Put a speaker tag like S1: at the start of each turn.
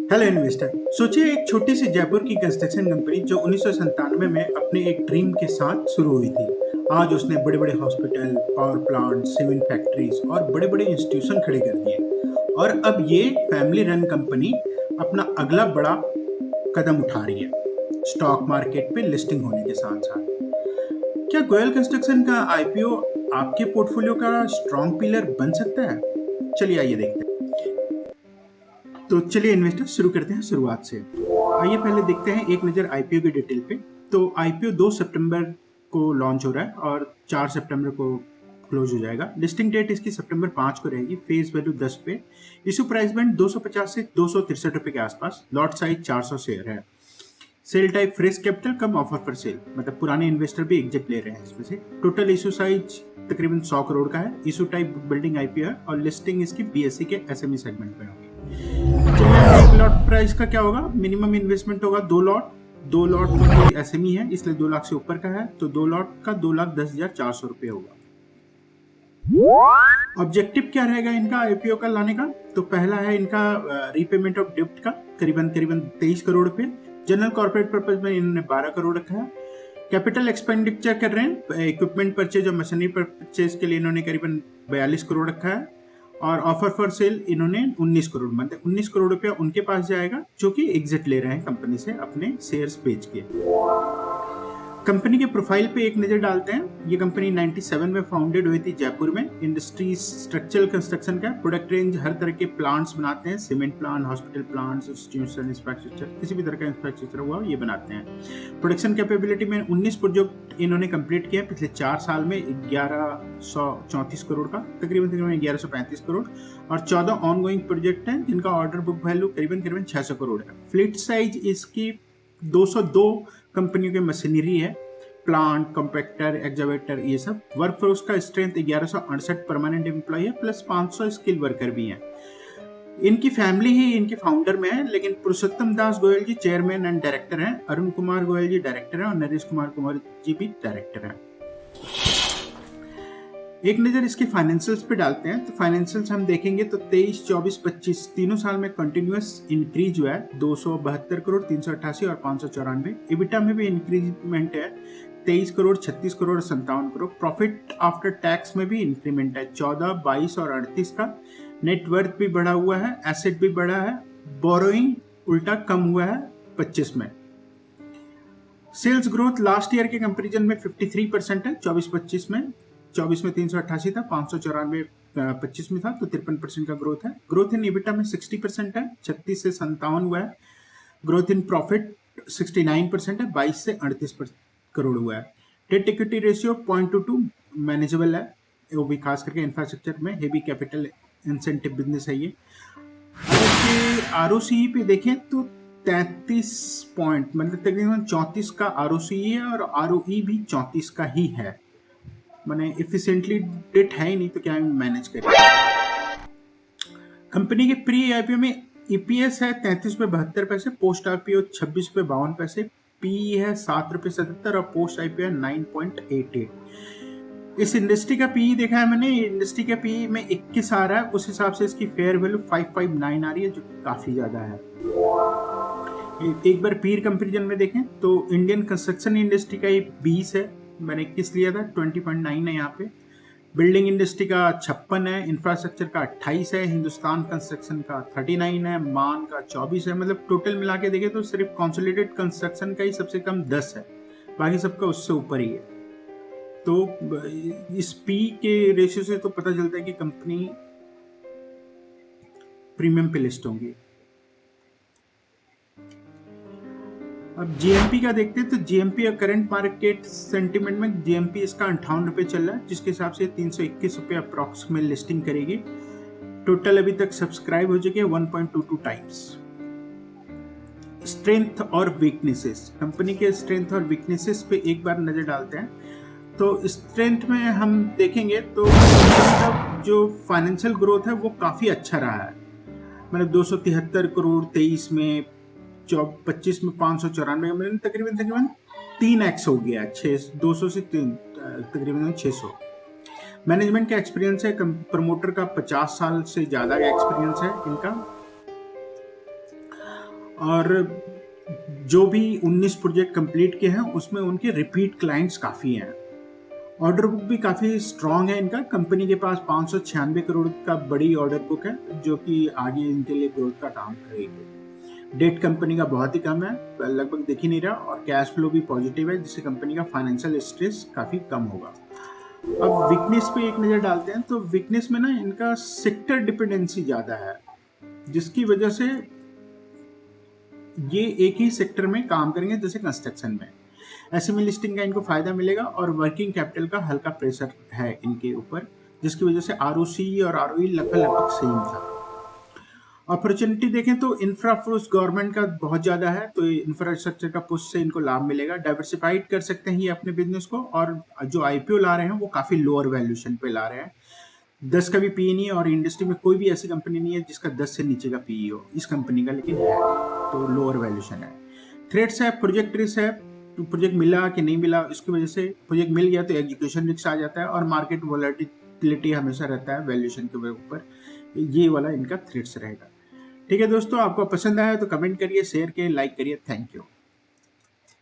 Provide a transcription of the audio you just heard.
S1: Hello investor. सोचिए एक छोटी सी जयपुर की कंस्ट्रक्शन कंपनी जो 1997 में अपने एक ड्रीम के साथ शुरू हुई थी। आज उसने बड़े बड़े hospital, power plant, cement factories और बड़े बड़े इंस्टीट्यूशन खड़े कर दिए। और अब ये फैमिली रन कंपनी अपना अगला बड़ा कदम उठा रही है, स्टॉक मार्केट पे लिस्टिंग होने के साथ साथ। क्या गोयल कंस्ट्रक्शन का आईपीओ आपके पोर्टफोलियो का स्ट्रॉन्ग पिलर बन सकता है? चलिए आइए देखते हैं। तो चलिए इन्वेस्टर शुरू करते हैं शुरुआत से। आइए पहले देखते हैं एक नज़र आईपीओ की डिटेल पे। तो आईपीओ 2 सितंबर को लॉन्च हो रहा है और 4 सितंबर को क्लोज हो जाएगा। लिस्टिंग डेट इसकी सितंबर 5 को रहेगी। फेस वैल्यू 10 पे। इशू प्राइस बैंड 250 से 263 रुपए के आसपास। लॉट साइज 400 शेयर है। Sale type fresh capital cum offer for sale, मतलब पुराने इन्वेस्टर भी एग्जिट ले रहे हैं इसमें से। टोटल इशू साइज तकरीबन 100 करोड़ का है। इशू टाइप बिल्डिंग आईपीओ है और लिस्टिंग इसकी बीएससी के एसएमई सेगमेंट में होगी। चलिए एक लॉट प्राइस का क्या होगा? मिनिमम इन्वेस्टमेंट होगा 2 लॉट का कोई एसएमई है इसलिए 2 लाख से ऊपर का है, तो 2 लॉट का 2,10,400 रुपये होगा। ऑब्जेक्टिव क्या रहेगा इनका आईपीओ का लाने का? तो पहला है इनका रीपेमेंट ऑफ डेब्ट का करीबन 23 करोड़ रुपए। जनरल कॉर्पोरेट पर्पज में इन्होंने 12 करोड़ रखा है। कैपिटल एक्सपेंडिचर कर रहे हैं, इक्विपमेंट परचेज और मशीनरी परचेज के लिए इन्होंने करीबन 42 करोड़ रखा है। और ऑफर फॉर सेल इन्होंने 19 करोड़, मतलब 19 करोड़ रुपया उनके पास जाएगा जो कि एग्जिट ले रहे हैं कंपनी से अपने शेयर्स बेच के। कंपनी के प्रोफाइल पे एक नजर डालते हैं। ये कंपनी 97 में फाउंडेड हुई थी जयपुर में। इंडस्ट्री स्ट्रक्चरल कंस्ट्रक्शन का प्रोडक्ट रेंज, हर तरह के प्लांट्स बनाते हैं। Cement plant, hospital plants, institution infrastructure, किसी भी तरह का इंफ्रास्ट्रक्चर हुआ ये बनाते हैं। प्रोडक्शन कैपेबिलिटी में 19 प्रोजेक्ट इन्होंने कंप्लीट किया पिछले 4 साल में। 1134 करोड़ का तकरीबन 1135 करोड़ और 14 ऑनगोइंग प्रोजेक्ट हैं जिनका ऑर्डर बुक वैल्यू करीबन 600 करोड़ है। फ्लीट साइज इसकी 202 कंपनियों की मशीनरी है, प्लांट, कॉम्पैक्टर, एक्जावेटर, ये सब। वर्कफोर्स का स्ट्रेंथ 1168 परमानेंट एम्प्लॉय है प्लस 500 स्किल वर्कर भी हैं। इनकी फैमिली ही इनके फाउंडर में है, लेकिन पुरुषोत्तम दास गोयल जी चेयरमैन एंड डायरेक्टर हैं, अरुण कुमार गोयल जी डायरेक्टर हैं और नरेश कुमार जी भी डायरेक्टर हैं। एक नजर इसके फाइनेंशियल्स पे डालते हैं। तो फाइनेंशियल्स हम देखेंगे तो 23, 24, 25 तीनों साल में कंटिन्यूअस इंक्रीज हुआ है। 272 करोड़, 388 और 594। इबिटा में भी इंक्रीजमेंट है, 23 crore, 36 crore, 57 crore. Profit after tax में भी इंक्रीमेंट है, 14, 22 और 38 का। नेट वर्थ भी बढ़ा हुआ है, एसेट भी बढ़ा है। बोरोइंग उल्टा कम हुआ है 25 में। सेल्स ग्रोथ लास्ट ईयर के कंपेरिजन में 53% है 24-25 में। 24 में 388 था, 594 25 में था, तो 53% का ग्रोथ है। ग्रोथ इन इबिटा में 60% है, 36 से 57 हुआ है। ग्रोथ इन प्रॉफिट 69% है, 22 से 38 करोड़ हुआ है। डेट इक्विटी रेशियो 0.22 मैनेजेबल है, वो भी खास करके इंफ्रास्ट्रक्चर में हेवी कैपिटल इंसेंटिव बिजनेस है ये। अगर इसके आरओसीई पे देखें तो 33 पॉइंट, मतलब तकरीबन 34 का आरओसीई है और आरओई भी 34 का ही है। मैंने एफिशिएंटली डेट है ही नहीं तो क्या मैनेज करें। कंपनी के प्री आईपीओ में ईपीएस है 33 रुपये 72 पैसे, पोस्ट आईपीओ 26 रुपये 52 पैसे, पीई है 7 रुपये 77 और पोस्ट आईपीओ है 9.88। इस इंडस्ट्री का पीई देखा है मैंने, इंडस्ट्री का पीई में 21 आ रहा है, उस हिसाब से इसकी फेयर वैल्यू 559 आ रही है जो काफी ज्यादा है। एक बार पीर कंपेरिजन में देखें तो इंडियन कंस्ट्रक्शन इंडस्ट्री का ये 20 है, मैंने 21 लिया था, 20.9 है यहाँ पे। बिल्डिंग इंडस्ट्री का 56 है, इंफ्रास्ट्रक्चर का 28 है, हिंदुस्तान कंस्ट्रक्शन का 39 है, मान का 24 है। मतलब टोटल मिला के देखें तो सिर्फ कंसोलिडेटेड कंस्ट्रक्शन का ही सबसे कम 10 है, बाकी सबका उससे ऊपर ही है। तो इस पी के रेशियो से तो पता चलता है कि कंपनी प्रीमियम पे लिस्ट होंगी। अब जीएमपी का देखते हैं तो जीएमपी करंट मार्केट सेंटिमेंट में जीएमपी इसका 58 रुपये चल रहा है, जिसके हिसाब से 321 रुपये अप्रॉक्स में लिस्टिंग करेगी। टोटल अभी तक सब्सक्राइब हो चुके हैं 1.22 टाइम्स। स्ट्रेंथ और वीकनेसेस, कंपनी के स्ट्रेंथ और वीकनेसेस पे एक बार नजर डालते हैं। तो स्ट्रेंथ में हम देखेंगे तो जो फाइनेंशियल ग्रोथ है वो काफी अच्छा रहा है, मतलब 273 करोड़ 23 में, 25 में 594, मतलब तकरीबन 3x हो गया, 200 से तकरीबन 600। मैनेजमेंट का एक्सपीरियंस है, प्रमोटर का 50 साल से ज्यादा का एक्सपीरियंस है इनका। और जो भी 19 प्रोजेक्ट कंप्लीट किए हैं उसमें उनके रिपीट क्लाइंट्स काफ़ी हैं। ऑर्डर बुक भी काफ़ी स्ट्रांग है इनका। कंपनी के पास 596 करोड़ का बड़ी ऑर्डर बुक है जो कि आगे इनके लिए ग्रोथ का काम करेगी। डेट कंपनी का बहुत ही कम है, लगभग दिख ही नहीं रहा, और कैश फ्लो भी पॉजिटिव है जिससे कंपनी का फाइनेंशियल स्ट्रेस काफ़ी कम होगा। अब वीकनेस पे एक नज़र डालते हैं, तो वीकनेस में ना इनका सेक्टर डिपेंडेंसी ज़्यादा है, जिसकी वजह से ये एक ही सेक्टर में काम करेंगे जैसे कंस्ट्रक्शन में। ऐसे में लिस्टिंग का इनको फायदा मिलेगा और वर्किंग कैपिटल का हल्का प्रेशर है इनके ऊपर, जिसकी वजह से आरओसी और आरओई लगभग सेम था। अपॉर्चुनिटी देखें तो इंफ्रा पुश गवर्नमेंट का बहुत ज़्यादा है, तो इंफ्रास्ट्रक्चर का पुश से इनको लाभ मिलेगा। डाइवर्सिफाइड कर सकते हैं ये अपने बिजनेस को, और जो आईपीओ ला रहे हैं वो काफ़ी लोअर वैल्यूएशन पे ला रहे हैं। 10 का भी पीई नहीं है, और इंडस्ट्री में कोई भी ऐसी कंपनी नहीं है जिसका 10 से नीचे का पीई हो। इस कंपनी का लेकिन है, तो लोअर वैल्यूएशन है। थ्रेट्स है, प्रोजेक्ट रिस्क है, तो प्रोजेक्ट मिला कि नहीं मिला, इसकी वजह से प्रोजेक्ट मिल गया तो एग्जीक्यूशन रिस्क आ जाता है, और मार्केट वोलेटिलिटी हमेशा रहता है वैल्यूएशन के ऊपर। ये वाला इनका थ्रेट्स रहेगा। ठीक है दोस्तों, आपको पसंद आया तो कमेंट करिए, शेयर करिए, लाइक करिए। Thank you.